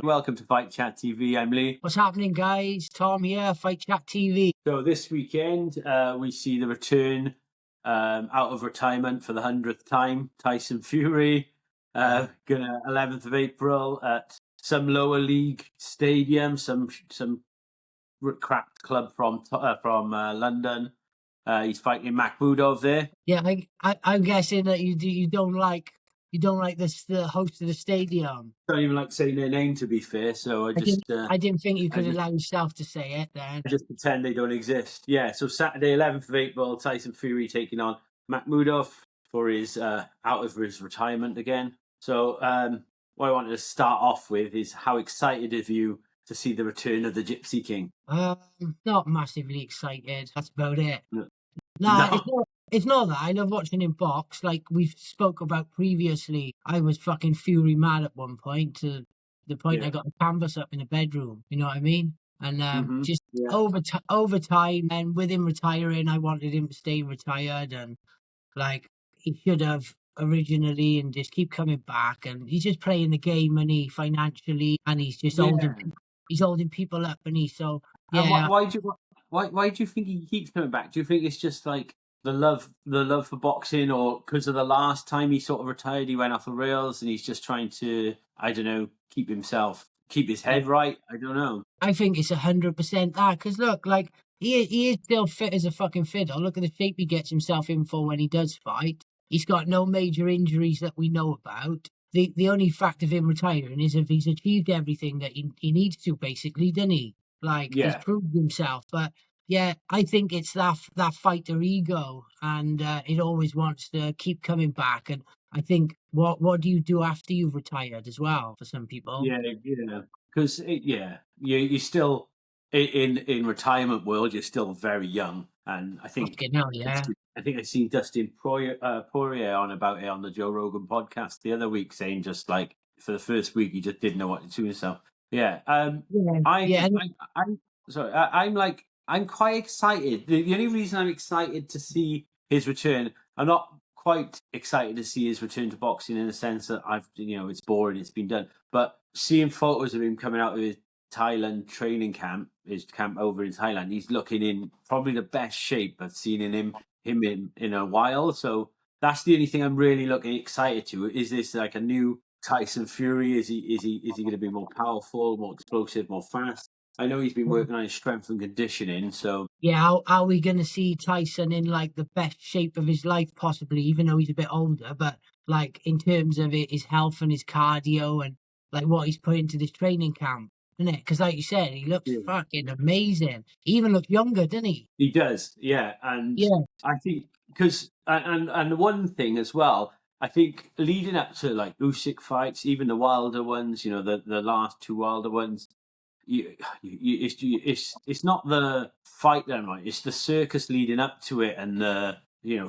Welcome to Fight Chat TV. I'm Lee. What's happening, guys? Tom here, Fight Chat TV. So this weekend, we see the return out of retirement for the 100th time. Tyson Fury, gonna 11th of April at some lower league stadium, some cracked club from London. He's fighting Makhmudov there. Yeah, I'm guessing that you don't like this, the host of the stadium. Don't even like saying their name, to be fair. So I didn't think you could allow yourself to say it then. I just pretend they don't exist. Yeah, so Saturday, 11th of April, Tyson Fury taking on Makhmudov for his out of his retirement again. So what I wanted to start off with is how excited are you to see the return of the Gypsy King? Not massively excited. That's about it. No. It's not that. I love watching him box. Like we've spoke about previously, I was fucking Fury mad at one point, to the point I got the canvas up in the bedroom. You know what I mean? And over time, and with him retiring, I wanted him to stay retired, and like he should have originally, and just keep coming back. And he's just playing the game, and financially, and he's just holding people up, and so yeah. Why do you think he keeps coming back? Do you think it's just like the love for boxing, or because of the last time he sort of retired, he went off the rails and he's just trying to, I don't know, keep his head right? I don't know. I think it's 100% that, because look, like he is still fit as a fucking fiddle. Look at the shape he gets himself in for when he does fight. He's got no major injuries that we know about. The only fact of him retiring is if he's achieved everything that he needs to, basically, doesn't he? Like he's proved himself. But yeah, I think it's that fighter ego, and it always wants to keep coming back. And I think what do you do after you've retired as well? For some people, because you're still in retirement world. You're still very young, and I think I think I seen Dustin Poirier on about it on the Joe Rogan podcast the other week, saying just like for the first week he just didn't know what to do himself. I'm quite excited. The only reason I'm excited to see his return, I'm not quite excited to see his return to boxing in the sense that it's boring, it's been done. But seeing photos of him coming out of his Thailand training camp, his camp over in Thailand, he's looking in probably the best shape I've seen him in a while. So that's the only thing I'm really looking excited to. Is this like a new Tyson Fury? Is he going to be more powerful, more explosive, more fast? I know he's been working on his strength and conditioning, so yeah. Are we going to see Tyson in like the best shape of his life, possibly, even though he's a bit older? But like in terms of his health and his cardio, and like what he's put into this training camp, isn't it? Because like you said, he looks fucking amazing. He even looks younger, doesn't he? He does, yeah. And I think because and one thing as well, I think leading up to like Usyk fights, even the Wilder ones, the last two Wilder ones. It's not the fight then, right? It's the circus leading up to it, and the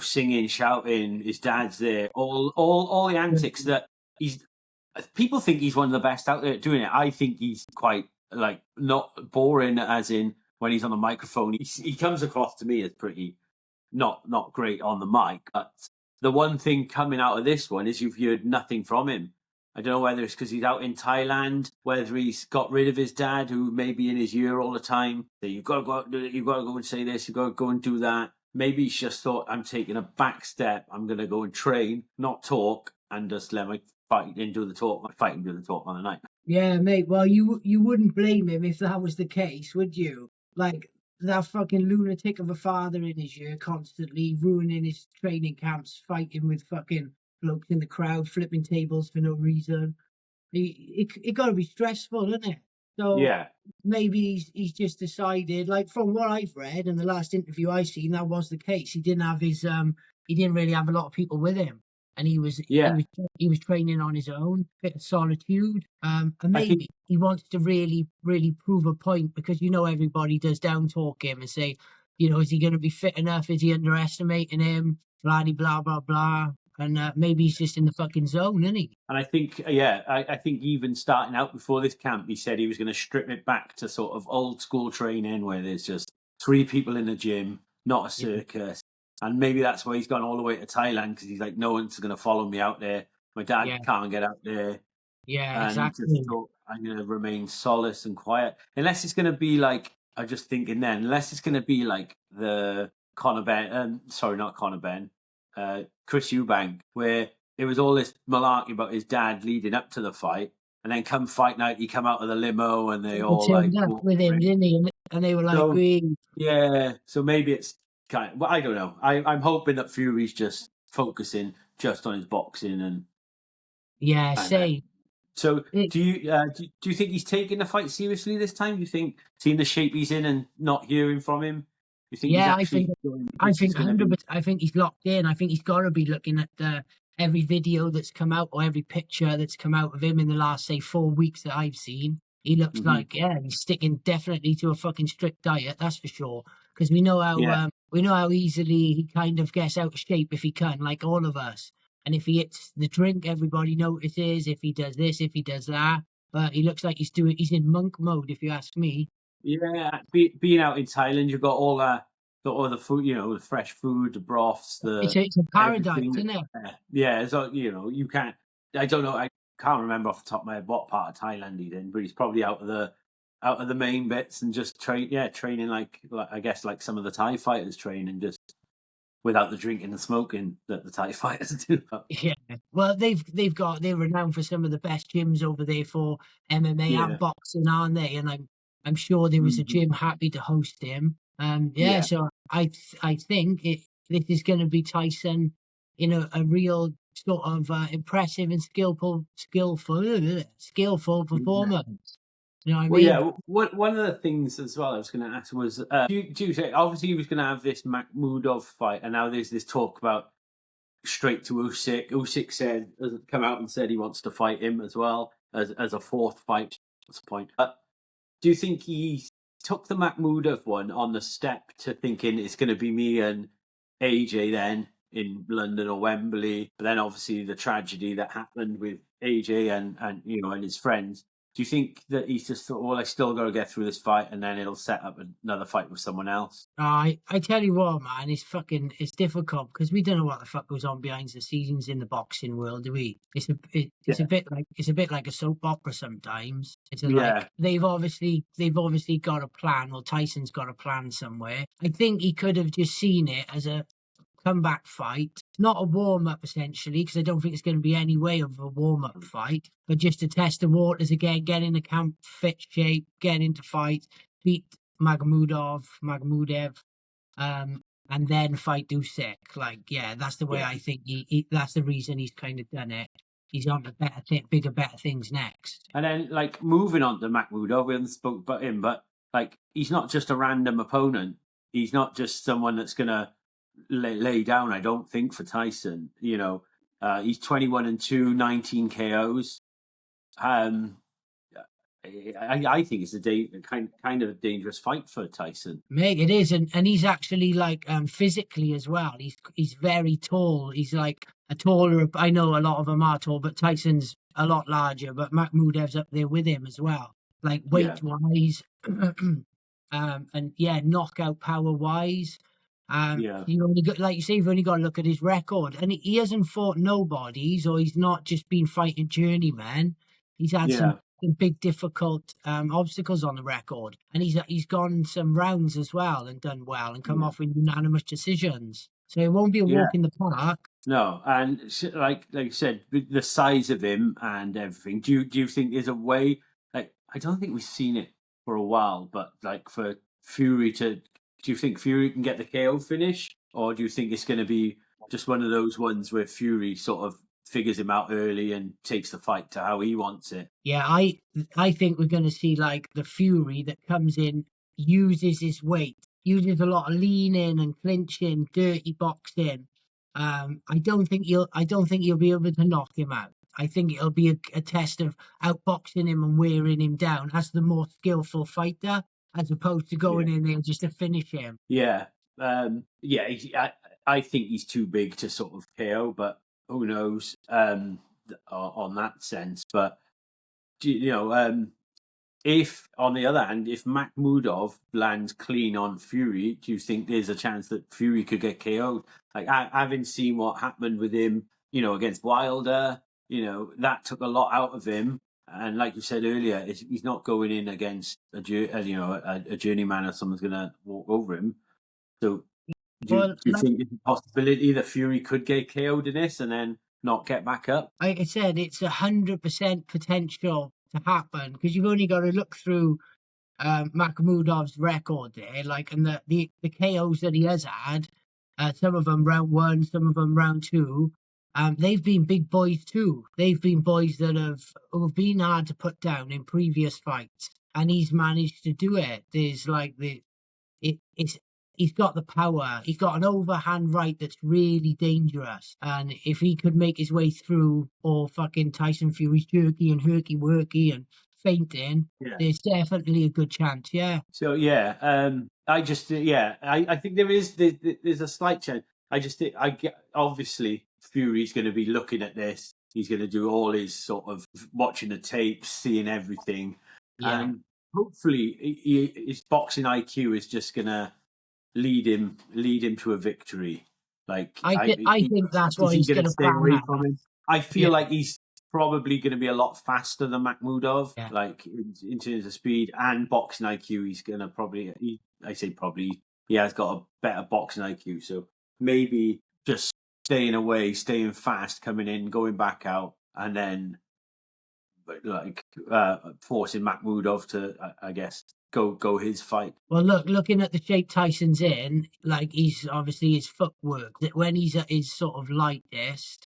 singing, shouting, his dad's there, all the antics that people think he's one of the best out there doing it. I think he's quite like not boring, as in when he's on the microphone. He comes across to me as pretty not great on the mic. But the one thing coming out of this one is you've heard nothing from him. I don't know whether it's because he's out in Thailand, whether he's got rid of his dad, who may be in his ear all the time. So you've got to go out and do it. You've got to go and say this. You've got to go and do that. Maybe he's just thought, I'm taking a back step. I'm going to go and train, not talk, and just let my fight and do the talk. My fight and do the talk on the night. Yeah, mate. Well, you wouldn't blame him if that was the case, would you? Like that fucking lunatic of a father in his ear, constantly ruining his training camps, fighting with fucking blokes in the crowd, flipping tables for no reason. It got to be stressful, isn't it? So maybe he's just decided, like from what I've read and the last interview I seen, that was the case. He didn't have he didn't really have a lot of people with him, and he was training on his own, bit of solitude. And maybe he wants to really, really prove a point, because everybody does down talk him and say, is he going to be fit enough? Is he underestimating him? Blah blah blah blah. And maybe he's just in the fucking zone, isn't he? And I think, I think even starting out before this camp, he said he was going to strip it back to sort of old school training, where there's just 3 people in the gym, not a circus. And maybe that's why he's gone all the way to Thailand, because he's like, no one's going to follow me out there. My dad can't get out there. Yeah, exactly. I'm going to remain solace and quiet. Unless it's going to be like, I'm just thinking then, unless it's going to be like the Conor Ben, sorry, not Conor Ben, Chris Eubank, where it was all this malarkey about his dad leading up to the fight. And then come fight night, he come out of the limo and they He all like turned up walk with for him, him. didn't he? And they were like, So, yeah, so maybe it's kind of, well, I don't know. I'm hoping that Fury's just focusing just on his boxing yeah, and that. say. So, It, do you think he's taking the fight seriously this time? Do you think, seeing the shape he's in and not hearing from him, do you think he's yeah, actually going, this is going to be? 100%. I think he's locked in. I think he's got to be looking at every video that's come out or every picture that's come out of him in the last, say, 4 weeks that I've seen. He looks Hmm. like, yeah, he's sticking definitely to a fucking strict diet, that's for sure. Because Yeah, we know how easily he kind of gets out of shape if he can, like all of us. And if he hits the drink, everybody notices. If he does this, if he does that, but he looks like he's in monk mode, if you ask me. yeah. Being out in Thailand, you've got all the food, the fresh food, the broths, the It's a paradise, everything. isn't it? Yeah. So you can't. I don't know. I can't remember off the top of my head what part of Thailand he's in, but he's probably out of the main bits and just training like I guess like some of the Thai fighters train and just without the drinking and smoking that the Thai fighters do. Yeah. Well, they're renowned for some of the best gyms over there for MMA and Yeah. boxing, aren't they? And I'm sure there was a Mhm. gym happy to host him. Yeah. Yeah. So I think this is going to be Tyson in a real sort of impressive and skillful Yeah. performance. You know what I Well, yeah. mean? One of the things as well I was going to ask was, do you say obviously he was going to have this Makhmudov fight, and now there's this talk about straight to Usyk. Usyk has come out and said he wants to fight him as well as a fourth fight. That's the point. But do you think he took the Makhmudov one on the step to thinking it's going to be me and AJ then in London or Wembley? But then obviously the tragedy that happened with AJ and his friends. Do you think that he's just thought, well, I still got to get through this fight, and then it'll set up another fight with someone else? I tell you what, man, it's difficult because we don't know what the fuck goes on behind the scenes in the boxing world, do we? It's a Yeah, bit like a soap opera sometimes. Like yeah, they've obviously got a plan. Well, Tyson's got a plan somewhere. I think he could have just seen it as a comeback fight, not a warm up essentially, because I don't think it's going to be any way of a warm up fight, but just to test the waters again, get in the camp fit shape, get into fight, beat Magmudev, um, and then fight Usyk. Like, yeah, that's the way yeah. I think that's the reason he's kind of done it. He's on to bigger, better things next. And then, like, moving on to Makhmudov, we haven't spoke about him, but like, he's not just a random opponent. He's not just someone that's gonna lay down. I don't think for Tyson. He's 21-2, 19 KOs. Um, I think it's a kind of a dangerous fight for Tyson. Mate, it is, and he's actually like physically as well. He's very tall. He's like a taller. I know a lot of them are tall, but Tyson's a lot larger. But Makhmudev's up there with him as well, like Yeah, weight wise, and yeah, knockout power wise. yeah, You only got, like you say, you've only got to look at his record, and he hasn't fought nobodies, or he's not just been fighting journeymen. He's had yeah, some big difficult obstacles on the record, and he's gone some rounds as well and done well and come yeah, off with unanimous decisions. So it won't be a yeah. walk in the park. No, and like you said, the size of him and everything. Do you think there's a way? Like, I don't think we've seen it for a while, but like for Fury to, do you think Fury can get the KO finish, or do you think it's going to be just one of those ones where Fury sort of figures him out early and takes the fight to how he wants it? Yeah, I think we're going to see like the Fury that comes in, uses his weight, uses a lot of leaning and clinching, dirty boxing. I don't think he'll be able to knock him out. I think it'll be a test of outboxing him and wearing him down as the more skillful fighter, as opposed to Yeah, going in there just to finish him. yeah, yeah. I think he's too big to sort of KO, but who knows on that sense. But do you know? If, on the other hand, if Makhmudov lands clean on Fury, do you think there's a chance that Fury could get KO'd? Like, having seen what happened with him, against Wilder, that took a lot out of him. And like you said earlier, he's not going in against a journeyman or someone's going to walk over him. So Well, do you think there's a possibility that Fury could get KO'd in this and then not get back up? like I said, it's 100% potential to happen because you've only got to look through Makhmudov's record there, like, and the KOs that he has had, some of them round one, some of them round two. They've been big boys too. They've been boys that who've been hard to put down in previous fights, and he's managed to do it. There's like it's he's got the power. He's got an overhand right that's really dangerous. And if he could make his way through all fucking Tyson Fury's jerky and herky-worky and fainting, there's definitely a good chance, yeah. So yeah, I think there's a slight chance. Obviously Fury's going to be looking at this. He's going to do all his sort of watching the tapes, seeing everything, and hopefully his boxing IQ is just going to lead him to a victory. Like I think that's what he's going to stay away from him. I feel like he's probably going to be a lot faster than Makhmudov, like in terms of speed and boxing IQ. He's going to probably, he has got a better boxing IQ. So maybe just staying away, staying fast, coming in, going back out, and then forcing Makhmudov to, I guess, go his fight. Well, looking at the shape Tyson's in, like, he's obviously his footwork, that when he's at his sort of lightest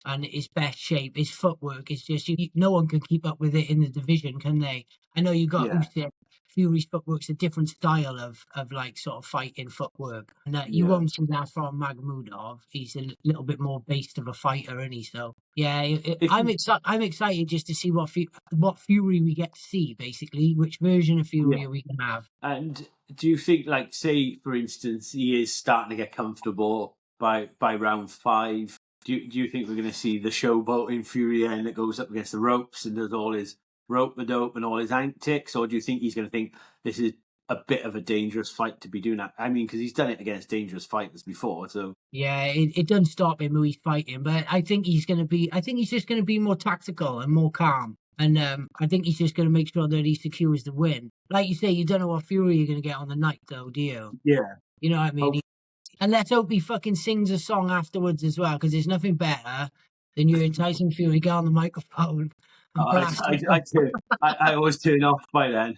and his best shape, his footwork is just, no one can keep up with it in the division, can they? I know you got Usyk. Fury's footwork's a different style of like sort of fighting footwork, and you won't see that from Makhmudov. He's a little bit more based of a fighter, isn't he? So yeah, I'm excited just to see what Fury we get to see, basically, which version of Fury we can have. And do you think, like, say for instance, he is starting to get comfortable by round 5? Do you think we're going to see the showboating Fury and that goes up against the ropes and does all his rope-a-dope and all his antics, or do you think he's going to think this is a bit of a dangerous fight to be doing that? I mean, because he's done it against dangerous fighters before, so yeah, it doesn't stop him who he's fighting, but I think he's just going to be more tactical and more calm, and I think he's just going to make sure that he secures the win. Like you say, you don't know what Fury you're going to get on the night, though, do you? Yeah, you know what I mean. And let's hope he fucking sings a song afterwards as well, because there's nothing better than you and Tyson Fury go on the microphone. I always turn off by then.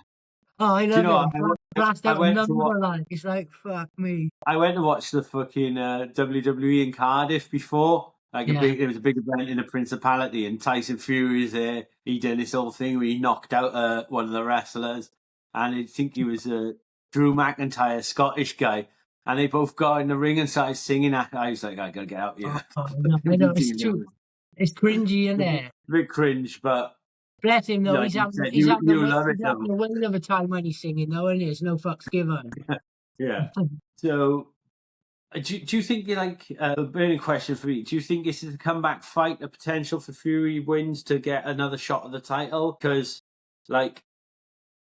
Oh, I love it. Blast out number line. It's like, fuck me. I went to watch the fucking WWE in Cardiff before. It was a big event in the Principality, and Tyson Fury is there. He did this whole thing where he knocked out one of the wrestlers, and I think he was Drew McIntyre, Scottish guy. And they both got in the ring and started singing. I was like, I gotta get out here. No, I know, it's true. It's cringy, isn't it? A bit cringe, but bless him though. Like he's having the whale of a time when he's singing, though, and there's no fucks given. Yeah. So, do you think, like, a burning question for you? Do you think this is a comeback fight, a potential for Fury wins to get another shot at the title? Because, like,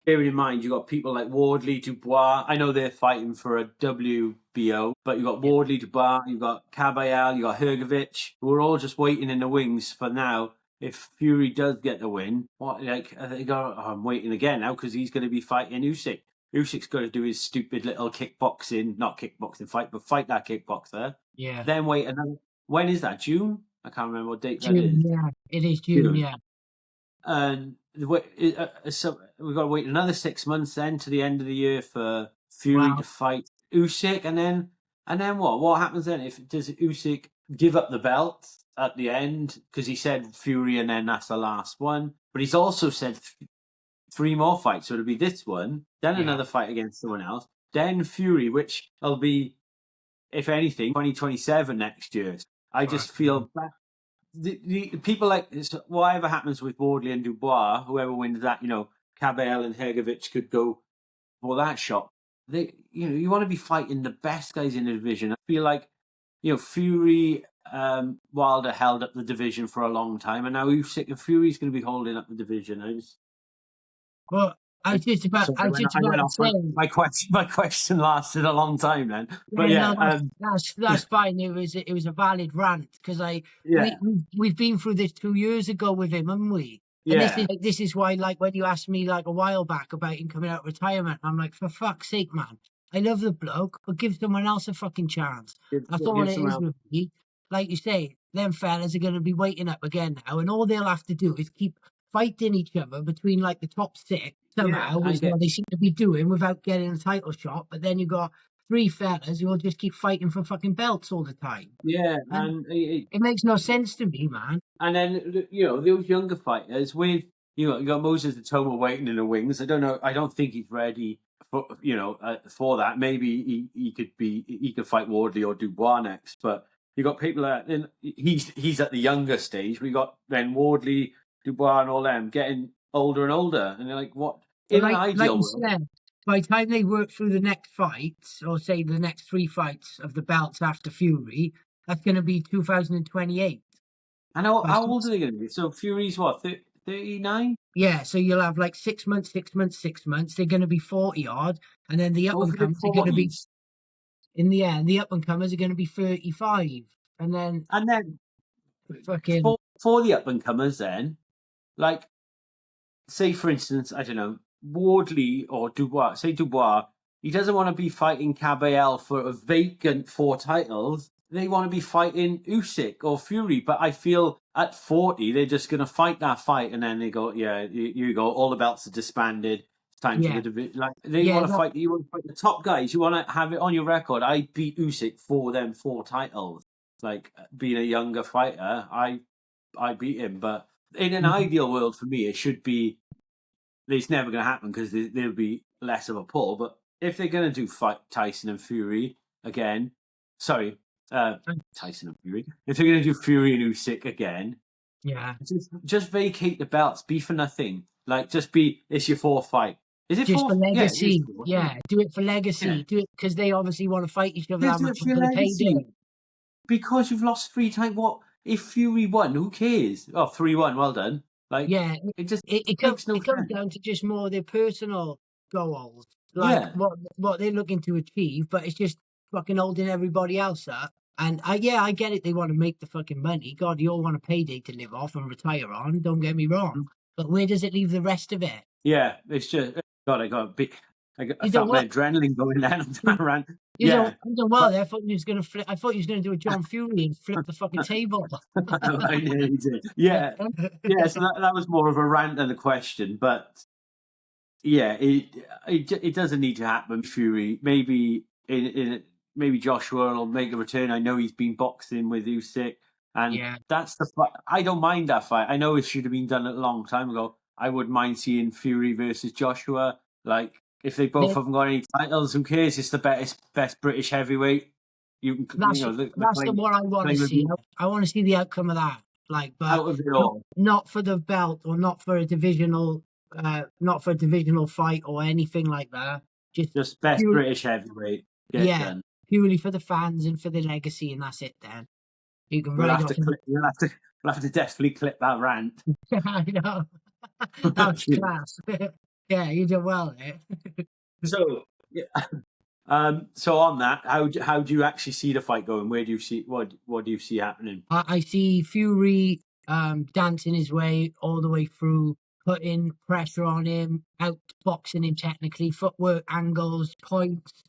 bearing in mind, you got people like Wardley, Dubois. I know they're fighting for a WBO, but you got Wardley, Dubois, you got Caballero, you got Hrgovic, who are all just waiting in the wings for now. If Fury does get the win, I'm waiting again now because he's going to be fighting Usyk. Usyk's got to do his stupid little not kickboxing fight, but fight that kickboxer. Yeah. Then wait another. When is that? June? I can't remember what date that is. Yeah, it is June. Yeah. And so we've got to wait another 6 months then to the end of the year for Fury to fight Usyk, and then what? What happens then? Does Usyk give up the belt at the end because he said Fury, and then that's the last one? But he's also said 3 more fights, so it'll be this one, then another fight against someone else, then Fury, which will be, if anything, 2027 next year. I just feel that. The people like this, whatever happens with Wardley and Dubois, whoever wins that, Cabell and Hrgovic could go for that shot. You want to be fighting the best guys in the division. I feel like, Fury, Wilder held up the division for a long time, and now Usyk and Fury's going to be holding up the division. I was just about to say. My question lasted a long time then. But that's fine. It was a valid rant because we've been through this 2 years ago with him, haven't we? And Yeah, this is why, like, when you asked me like a while back about him coming out of retirement, I'm like, for fuck's sake, man. I love the bloke, but give someone else a fucking chance. That's all give it someone is else. with me. Like you say, them fellas are going to be waiting up again now, and all they'll have to do is keep fighting each other between like the top six Yeah, somehow, and is get what they seem to be doing without getting a title shot. But then you got three fellas who will just keep fighting for fucking belts all the time, yeah, and and it makes no sense to me, man. and then those younger fighters with you got Moses the Toma waiting in the wings. I don't know. I don't think he's ready for that. Maybe he could fight Wardley or Dubois next, but you got people that and he's at the younger stage. We got then Wardley, Dubois, and all them getting older and older, and you're like, what But in an like ideal you world? said, by the time they work through the next fights, or say the next three fights of the belts after Fury, that's going to be 2028. And how old are they going to be? So Fury's what 39? Yeah, so you'll have like 6 months, 6 months, 6 months. They're going to be 40 odd, and then the up and Over the comers are going to be 40s, in the end. The up and comers are going to be 35, and then and then fucking for the up and comers, then like say for instance, I don't know, Wardley or Dubois. Say Dubois, he doesn't want to be fighting Cabell for a vacant 4 titles. They want to be fighting Usyk or Fury. But I feel at 40, they're just going to fight that fight, and then they go, yeah, you go. All the belts are disbanded. It's time for yeah, the division. Like they yeah, want to fight. You want to fight the top guys. You want to have it on your record. I beat Usyk for them 4 titles. Like being a younger fighter, I beat him. But in an ideal world for me, it should be it's never going to happen because there'll be less of a pull. But if they're going to do fight Tyson and Fury again, sorry, Tyson and Fury, if they're going to do Fury and Usyk again, yeah. just vacate the belts, be for nothing. Like just be it's your 4th fight. Is it Just for 4th? Yeah, it is legacy, 4th. yeah. Do it for Yeah, legacy. Do it because they obviously want to fight each other that just do it much for for your the payday. legacy. Because you've lost 3 times. What if Fury won? Who cares? Oh, 3-1. Well done. Like Yeah, it just it makes no comes sense. down to just more their personal goals, like Yeah. what they're looking to achieve, but it's just fucking holding everybody else up. And I get it. They want to make the fucking money. God, you all want a payday to live off and retire on. Don't get me wrong, but where does it leave the rest of it? Yeah, it's just God. I got a big. I You don't felt my what? adrenaline going down on that rant. You Yeah, don't. You don't well. but There, I thought you was gonna flip. I thought you was gonna do a John Fury and flip the fucking table. I nearly did. Yeah, yeah. So that was more of a rant than a question, but yeah, it doesn't need to happen. Fury, maybe maybe Joshua will make a return. I know he's been boxing with Usyk, and Yeah. that's the fight. I don't mind that fight. I know it should have been done a long time ago. I wouldn't mind seeing Fury versus Joshua. Like if they both haven't got any titles, who cares? It's the best British heavyweight. You can That's the that's the claim one I want to claim of see. I want to see the outcome of that. Like, but out of it not all. not for the belt or not for a divisional fight or anything like that. Just Just best pure, British heavyweight. Get it yeah, done. purely for the fans and for the legacy, and that's it. Then you can We'll ride have off. to clip. We'll have to definitely clip that rant. I know that was class. Yeah, you did well there. So, yeah. So on that, how do you actually see the fight going? Where do you see what do you see happening? I see Fury dancing his way all the way through, putting pressure on him, outboxing him technically, footwork, angles, points,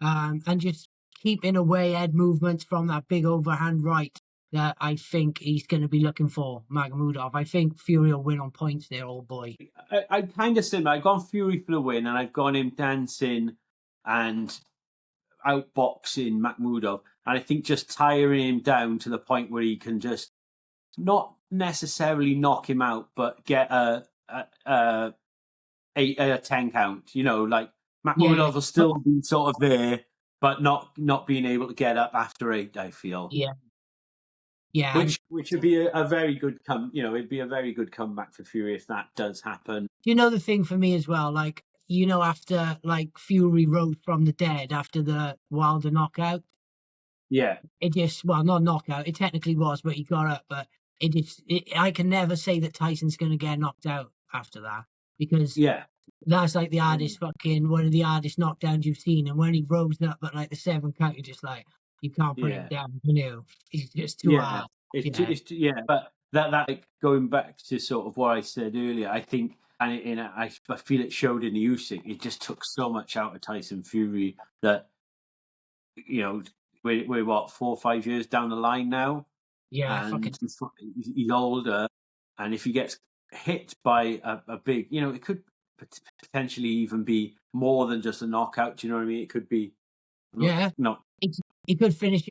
and just keeping away head movements from that big overhand right that I think he's going to be looking for, Magomedov. I think Fury will win on points there, old boy. I kind of similar. I've gone Fury for the win, and I've gone him dancing and outboxing Makhmudov, and I think just tiring him down to the point where he can just not necessarily knock him out, but get a 10 count. Like Yeah, Makhmudov will still be sort of there, but not being able to get up after 8. I feel, yeah, yeah. And which would be a very good it'd be a very good comeback for Fury if that does happen. you know the thing for me as well, like after like Fury rose from the dead after the Wilder knockout. Yeah, It just, well, not knockout. It technically was, but he got up. But I can never say that Tyson's going to get knocked out after that because yeah, that's like the hardest one of the hardest knockdowns you've seen. And when he rose up at like the 7th count, you're just like, you can't put him yeah. down, you know. He's just too Yeah, hard. Yeah. yeah. But that like, going back to sort of what I said earlier, I think, and I feel it showed in the Usyk. It just took so much out of Tyson Fury that, you know, we're what, 4 or 5 years down the line now, Yeah, and fucking he's older, and if he gets hit by a big, you know, it could potentially even be more than just a knockout. Do you know what I mean? It could be yeah. not. He could finish